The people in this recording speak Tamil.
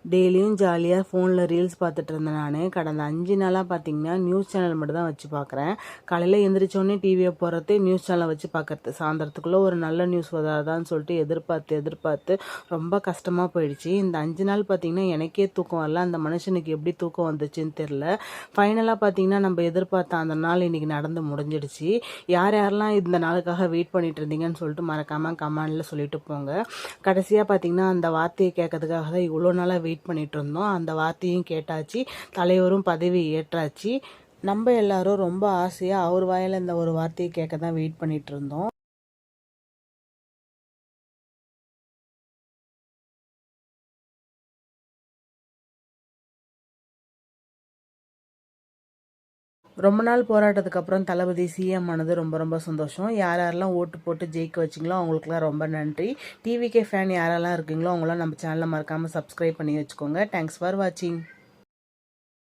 டெய்லியும் ஜாலியாக ஃபோனில் ரீல்ஸ் பார்த்துட்டு இருந்தேன். நான் கடந்த 5 நாளாக பார்த்தீங்கன்னா நியூஸ் சேனல் மட்டும் தான் வச்சு பார்க்குறேன். காலையில் எழுந்திரிச்சோடனே டிவியை போடுறது, நியூஸ் சேனலை வச்சு பார்க்குறது. சாயந்தரத்துக்குள்ளே ஒரு நல்ல நியூஸ் வராதான்னு சொல்லிட்டு எதிர்பார்த்து ரொம்ப கஷ்டமாக போயிடுச்சு. இந்த 5 நாள் பார்த்தீங்கன்னா எனக்கே தூக்கம் வரல. அந்த மனுஷனுக்கு எப்படி தூக்கம் வந்துச்சுன்னு தெரில. ஃபைனலாக பார்த்தீங்கன்னா நம்ம எதிர்பார்த்த அந்த நாள் இன்றைக்கி நடந்து முடிஞ்சிடுச்சு. யார் யாரெல்லாம் இந்த நாளுக்காக வெயிட் பண்ணிட்டு இருந்தீங்கன்னு சொல்லிட்டு மறக்காமல் கமெண்டில் சொல்லிட்டு போங்க. கடைசியாக பார்த்தீங்கன்னா அந்த வார்த்தையை கேட்கறதுக்காக தான் இவ்வளோ நாளாக வெயிட் பண்ணிட்டு இருந்தோம். அந்த வார்த்தையும் கேட்டாச்சு, தலைவரும் பதவி ஏற்றாச்சு. நம்ம எல்லாரும் ரொம்ப ஆசையாக அவர் வாயில் இந்த ஒரு வார்த்தையை கேட்க தான் வெயிட் பண்ணிட்டு இருந்தோம். ரொம்ப நாள் போராட்டத்துக்கு அப்புறம் தளபதி சிஎம் ஆனது ரொம்ப ரொம்ப சந்தோஷம். யாரெல்லாம் ஓட்டு போட்டு ஜெயிக்க வச்சிங்களோ அவங்களுக்குலாம் ரொம்ப நன்றி. டிவிகே ஃபேன் யாரெல்லாம் இருக்கீங்களோ அவங்களாம் நம்ம சேனலை மறக்காமல் சப்ஸ்கிரைப் பண்ணி வச்சுக்கோங்க. தேங்க்ஸ் ஃபார் வாட்சிங்.